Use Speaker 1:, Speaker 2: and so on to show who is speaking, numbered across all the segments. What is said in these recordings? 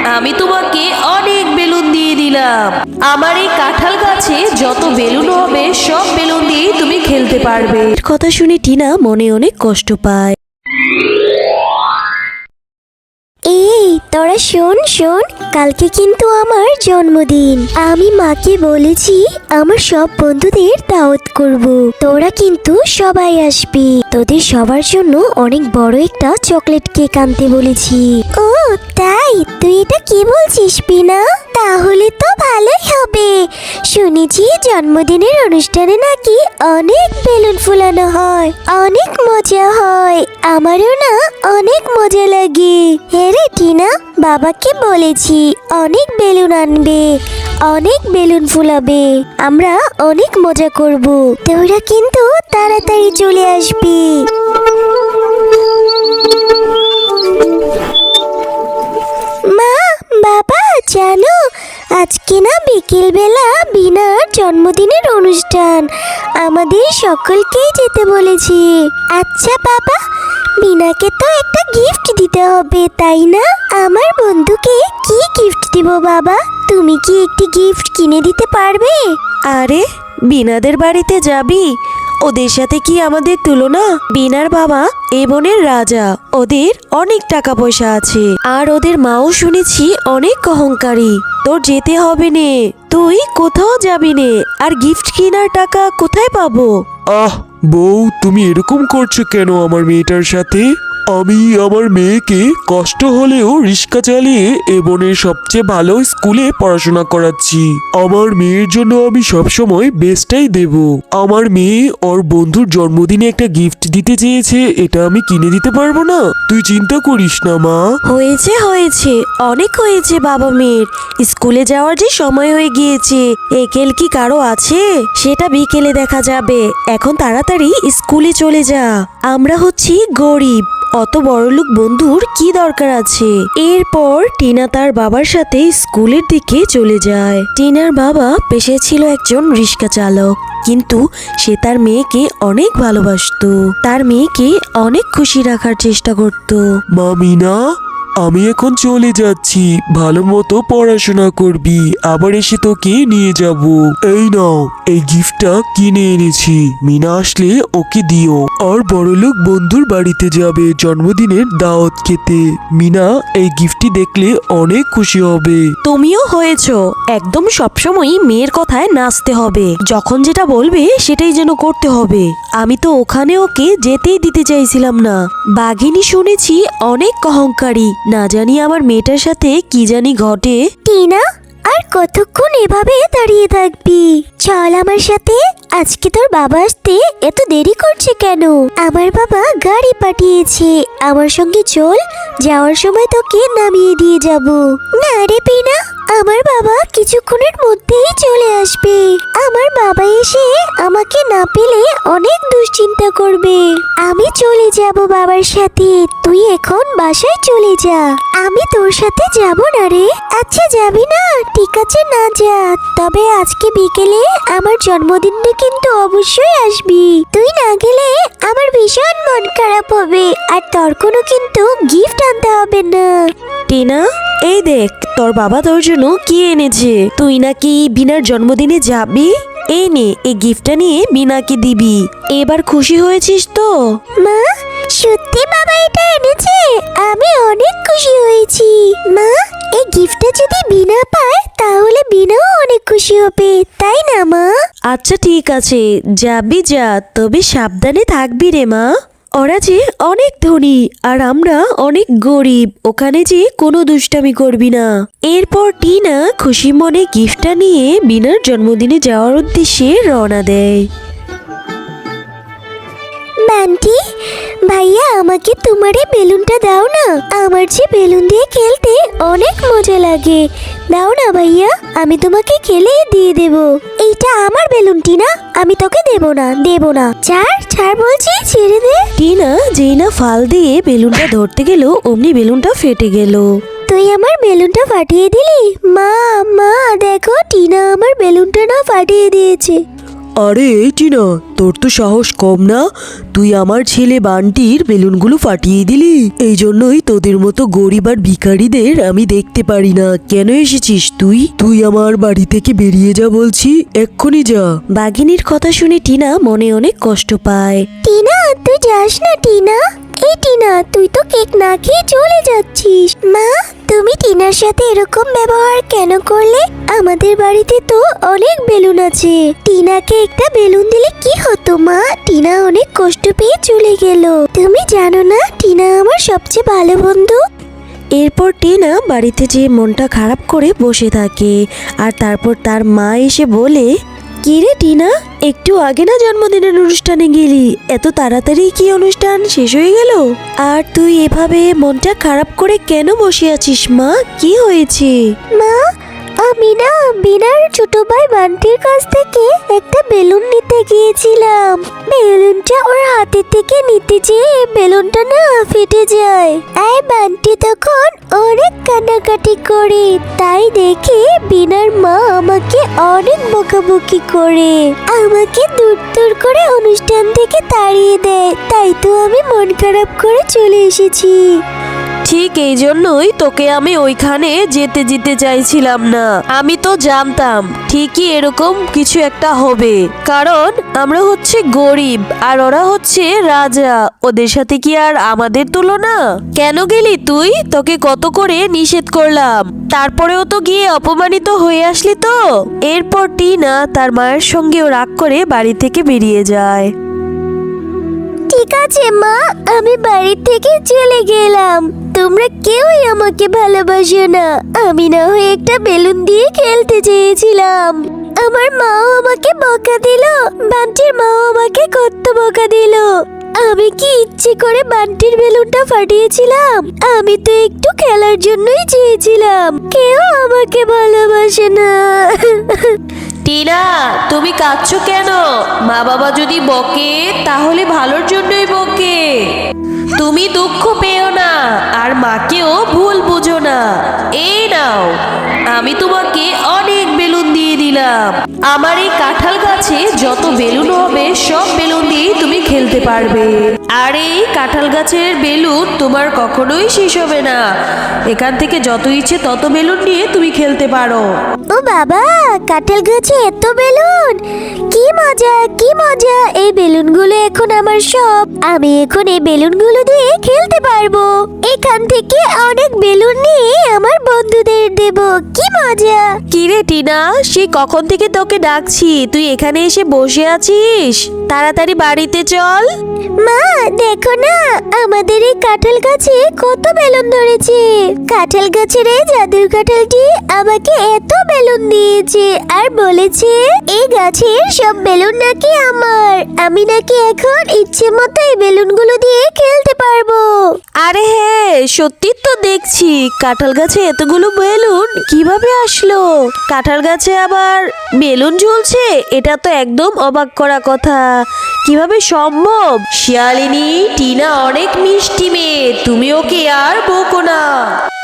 Speaker 1: আমি তোমাকে অনেক বেলুন দিয়ে দিলাম। আমার এই কাঁঠাল গাছে যত বেলুন হবে সব বেলুন দিয়ে তুমি খেলতে পারবে।
Speaker 2: কথা শুনে টিনা মনে অনেক কষ্ট পায়।
Speaker 3: এই তোরা শোন শোন, কালকে কিন্তু আমার জন্মদিন। আমি মাকে বলেছি আমার সব বন্ধুদের দাওয়াত করব। তোরা কিন্তু সবাই আসবি। তোদের সবার জন্য অনেক বড় একটা চকলেট কেক আনতে বলেছি। ও তাই? তুই এটা কি বলছিস পিনা? তাহলে তো ভালোই হবে। শুনেছি জন্মদিনের অনুষ্ঠানে নাকি অনেক বেলুন ফুলানো হয়, অনেক মজা হয়। আমারও না অনেক মজা লাগে। হ্যাঁ রে টিনা, বাবাকে বলেছি অনেক বেলুন আনবে, অনেক বেলুন ফুলাবে, আমরা অনেক মজা করব। তোরা কিন্তু তাড়াতাড়ি চলে আসবি। মা, বাবা জানো আজকে না বিকেল বেলা বিনার জন্মদিনের অনুষ্ঠান, আমাদের সকলকেই যেতে বলেছি। আচ্ছা বাবা, বিনাকে তো একটা গিফট দিতে হবে তাই না? আমার বন্ধুকে কি গিফট দিব বাবা? তুমি কি একটি গিফট কিনে দিতে পারবে?
Speaker 2: আরে বিনাদের বাড়িতে যাবি? ওদের সাথে কি আমাদের তুলনা? বিনার বাবা এ বনের রাজা, ওদের অনেক টাকা পয়সা আছে, আর ওদের মাও শুনেছি অনেক অহংকারী। তোর যেতে হবে নে, তুই কোথাও যাবি নে। আর গিফট কেনার টাকা কোথায় পাবো?
Speaker 4: আহ বউ, তুমি এরকম করছো কেন আমার মেয়েটার সাথে? আমি আমার মেয়েকে কষ্ট হলেও রিক্সা চালিয়ে এ বনের সবচেয়ে ভালো স্কুলে পড়াশোনা করাচ্ছি। আমার মেয়ের জন্য আমি সবসময় বেস্টটাই দেব। আমার মেয়ে ওর বন্ধুর জন্মদিনে একটা গিফট দিতে চেয়েছে, এটা আমি কিনে দিতে পারবো না? তুই চিন্তা করিস না মা।
Speaker 2: হয়েছে হয়েছে, অনেক হয়েছে বাবা মেয়ের। স্কুলে যাওয়ার যে সময় হয়ে গিয়েছে। একেল কি কারো আছে? সেটা বিকেলে দেখা যাবে। এখন তাড়াতাড়ি স্কুলে চলে যা। আমরা হচ্ছি গরিব, অত বড়লোক বন্ধুর কি দরকার আছে? এরপর টিনা তার বাবার সাথে স্কুলের দিকে চলে যায়। টিনার বাবা পেশায় ছিল একজন রিক্সা চালক, কিন্তু সে তার মেয়েকে অনেক ভালোবাসতো। তার মেয়েকে অনেক খুশি রাখার চেষ্টা করত।
Speaker 4: মা মিনা, আমি এখন চলে যাচ্ছি, ভালো মতো পড়াশোনা করবি, আবার এসে তোকে নিয়ে যাব। এই নাও, এই গিফটটা কিনে এনেছি, মিনা আসলে ওকে দিও। আর বড়লোক বন্ধুর বাড়িতে যাবে জন্মদিনের দাওয়াত খেতে। মিনা এই গিফটটি দেখলে অনেক খুশি হবে।
Speaker 2: তুমিও হয়েছো, একদম সবসময় মেয়ের কথায় নাচতে হবে। যখন যেটা বলবে সেটাই যেন করতে হবে। আমি তো ওখানে ওকে যেতেই দিতে চাইছিলাম না। বাঘিনী শুনেছি অনেক অহংকারী, না জানি আমার মেয়েটার সাথে কি জানি ঘটে।
Speaker 3: টিনা, আর কতক্ষণ এভাবে দাঁড়িয়ে থাকবি? চল আমার সাথে। আজকে তোর বাবা আসতে এত দেরি করছে কেন? আমার বাবা গাড়ি পাঠিয়েছে, আমার সঙ্গে চল, যাওয়ার সময় তোকে নামিয়ে দিয়ে যাব। না রে পিনা, আমার বাবা কিছুক্ষণের মধ্যেই চলে আসবে। আমার বাবা এসে আমাকে না পেলে অনেক দুশ্চিন্তা করবে। আমি চলে যাব বাবার সাথে, তুই এখন বাসায় চলে যা। আমি তোর সাথে যাব না রে। আচ্ছা যাবি না? ঠিক আছে, না যা। তবে আজকে বিকেলে আমার জন্মদিনে কিন্তু অবশ্যই আসবি। তুই না গেলে আমার ভীষণ মন খারাপ হবে, আর তোর কোনো কিন্তু গিফট আনতে হবে না।
Speaker 2: টিনা, এই দেখ তোর বাবা তোর জন্য কি এনেছে। তুই নাকি বিনার জন্মদিনে যাবি? এই নে, এই গিফটটা নিয়ে বিনাকে দিবি। এবার খুশি হয়েছিস তো?
Speaker 3: মা, সত্যি বাবা এটা এনেছে? আমি অনেক খুশি হয়েছি। মা, এই গিফটটা যদি বিনা পায় তাহলে বিনাও অনেক খুশি হবে, তাই না মা?
Speaker 2: আচ্ছা ঠিক আছে, যাবি যা, তবে সাবধানে থাকবি রে মা। ওরা যে অনেক ধনী আর আমরা অনেক গরিব, ওখানে যে কোনো দুষ্টামি করবি না। এরপর টিনা খুশি মনে গিফটটা নিয়ে বিনার জন্মদিনে যাওয়ার উদ্দেশ্যে রওনা দেয়।
Speaker 3: বান্টি ভাইয়া, আমাকে তোমার এই বেলুনটা দাও না। আমার যে বেলুন দিয়ে খেলতে অনেক মজা লাগে। দাও না ভাইয়া, আমি তোমাকে খেলে দিয়ে দেব। এইটা আমার বেলুনটি না, আমি তোকে দেব না, দেব না। ছাড় ছাড় বলছি, ছেড়ে দে।
Speaker 2: টিনা যেই না ফাল দিয়ে বেলুনটা ধরতে গেল, অমনি বেলুনটা ফেটে গেল।
Speaker 3: তুই আমার বেলুনটা ফাটিয়ে দিলি? মা মা দেখো, টিনা আমার বেলুনটা না ফাটিয়ে দিয়েছে।
Speaker 2: আরে এই টিনা, তোর তো সাহস কম না। তুই আমার ছেলে বান্টির বেলুনগুলো ফাটিয়ে দিলি। এই জন্যই তোদের মতো গরিব আর ভিখারিদের আমি দেখতে পারি না। কেন এসেছিস তুই? তুই আমার বাড়ি থেকে বেরিয়ে যা বলছি, এক্ষুনি যা। বাঘিনীর কথা শুনে টিনা মনে অনেক কষ্ট পায়।
Speaker 3: টিনা, তুই যাস না টিনা। এই টিনা, তুই তো কেক না খেয়ে চলে যাচ্ছিস। মা, তুমি টিনার সাথে এরকম ব্যবহার কেন করলে? আমাদের বাড়িতে তো অনেক বেলুন আছে। টিনাকে একটা বেলুন দিলে কি হতো মা? টিনা অনেক কষ্ট পেয়ে চলে গেল। তুমি জানো না টিনা আমার সবচেয়ে ভালো বন্ধু।
Speaker 2: এরপর টিনা বাড়িতে যেয়ে মনটা খারাপ করে বসে থাকে। আর তারপর তার মা এসে বলে, কিরে টিনা, একটু আগে না জন্মদিনের অনুষ্ঠানে গেলি? এত তাড়াতাড়ি কি অনুষ্ঠান শেষ হয়ে গেল? আর তুই এভাবে মনটা খারাপ করে কেন বসে আছিস মা? কি হয়েছে?
Speaker 3: মা, আমি না বিনার ছোট ভাই বান্টির কাছ থেকে একটা বেলুন নিতে গিয়েছিলাম। বেলুনটা ওর হাতে থেকে নিতে যেয়ে বেলুনটা না ফেটে যায়। আর বান্টি তখন অনেক কান্নাকাটি করে। তাই দেখে বিনার মা আমাকে অনেক বকাবকি করে, আমাকে দূর দূর করে অনুষ্ঠান থেকে তাড়িয়ে দেয়। তাই তো আমি মন খারাপ করে চলে এসেছি।
Speaker 1: ঠিক এই জন্যই তোকে আমি ওইখানে যেতে চাইছিলাম না। আমি তো জানতাম ঠিকই এরকম কিছু একটা হবে, কারণ আমরা হচ্ছে গরিব আর ওরা হচ্ছে রাজা। ওদের সাথে কি আর আমাদের তুলনা? কেন গেলি তুই? তোকে কত করে নিষেধ করলাম, তারপরেও তো গিয়ে অপমানিত হয়ে আসলি তো। এরপর টিনা তার মায়ের সঙ্গেও রাগ করে বাড়ি থেকে বেরিয়ে যায়।
Speaker 3: ঠিক আছে মা, আমি বাড়ি থেকে চলে গেলাম। তোমরা কেউই আমাকে ভালোবাসো না। আমি না হয় একটা বেলুন দিয়ে খেলতে চেয়েছিলাম। আমার মাও আমাকে বকা দিল, বান্টির মাও আমাকে কত বকা দিল। আমি কি ইচ্ছে করে বান্টির বেলুনটা ফাটিয়েছিলাম? আমি তো একটু খেলার জন্যই চেয়েছিলাম। কেউ আমাকে ভালোবাসে না।
Speaker 1: টিনা, তুমি কাঁদছো কেন? মা বাবা যদি বকে তাহলে ভালোর জন্যই বকে। তুমি দুঃখ পেও না আর মাকেও ভুল বুঝো না। এই নাও, আমি তোমাকে অনেক বেলুন দিয়ে দিলাম। আমার এই কাঁঠাল গাছে যত বেলুন হবে সব বেলুন দিয়ে তুমি খেলতে পারবে। আর এই কাঁঠাল গাছের বেলুন তোমার কখনোই শেষ হবে না। এখান থেকে যত ইচ্ছে তত বেলুন নিয়ে তুমি খেলতে পারো।
Speaker 3: ও বাবা, কাঁঠাল গাছে এত বেলুন! কি মজা, কি মজা! এই বেলুনগুলো এখন আমার সব। আমি এখন এই বেলুনগুলো দিয়ে খেলতে পারবো। এখান থেকে অনেক বেলুন নিয়ে আমার বন্ধুদের দেব। কি মজা!
Speaker 1: কিরে টিনা, সে কখন থেকে তোকে ডাকছি, তুই এখানে এসে বসে আছিস? তাড়াতাড়ি বাড়িতে চল।
Speaker 3: মা, দেখো না আমাদের এই কাঁঠাল গাছে কত বেলুন ধরেছে। কাঁঠাল গাছের এই জাদুর কাঁঠালটি আমাকে এত বেলুন দিয়েছে আর বলেছে এই গাছের সব বেলুন নাকি আমার। আমি নাকি এখন ইচ্ছে মতো এই বেলুনগুলো দিয়ে খেলতে পারবো।
Speaker 1: আরে হ্যাঁ, সত্যি তো দেখছি কাঁঠাল গাছে এতগুলো বেলুন কিভাবে আসলো? কাঁঠাল গাছে আবার বেলুন ঝুলছে, এটা তো একদম অবাক করা কথা। কিভাবে সম্ভব? শিয়ালিনী, টিনা অনেক মিষ্টি মেয়ে, তুমি ওকে আর বকো না।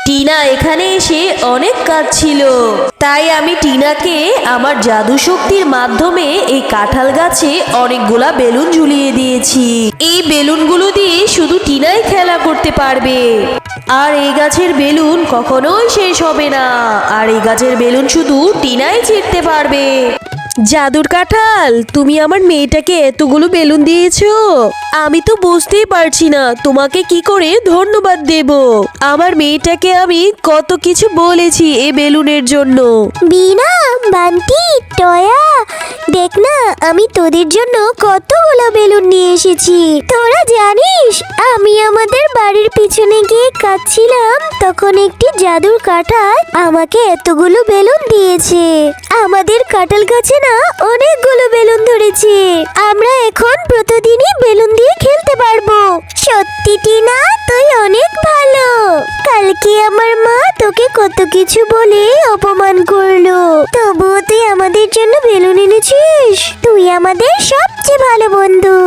Speaker 1: টিনা এখানে এসে অনেক কাজ ছিল, তাই আমি টিনাকে আমার জাদু শক্তির মাধ্যমে এই কাঁঠাল গাছে অনেকগুলা বেলুন ঝুলিয়ে দিয়েছি। এই বেলুনগুলো দিয়ে শুধু টিনাই খেলা করতে পারবে। আর এই গাছের বেলুন কখনোই শেষ হবে না। আর এই গাছের বেলুন শুধু টিনাই ছিঁড়তে পারবে। জাদুর কাঁঠাল, তুমি আমার মেয়েটাকে এতগুলো বেলুন দিয়েছো। আমি তো বুঝতেই পারছি না তোমাকে কি করে ধন্যবাদ দেব। আমার মেয়েটাকে আমি কত কিছু বলেছি এই বেলুনের জন্য।
Speaker 3: বিনা, বান্টি, টয়া, দেখ না আমি তোদের জন্য কতগুলো বেলুন নিয়ে এসেছি। তোরা জানিস আমি আমাদের বাড়ির পিছনে গিয়ে কাঁদছিলাম, তখন একটি জাদুর কাঁঠাল আমাকে এতগুলো বেলুন দিয়েছে। আমাদের কাঁঠাল গাছে না অনেকগুলো বেলুন ধরেছে। আমরা এখন প্রতিদিনই বেলুন দিয়ে খেলতে পারবো। সত্যি টিনা, তুই অনেক ভালো। কালকে আমার মা তোকে কত কিছু বলে অপমান করলো, তবুও তুই আমাদের জন্য বেলুন এনেছিস। তুই আমাদের সবচেয়ে ভালো বন্ধু।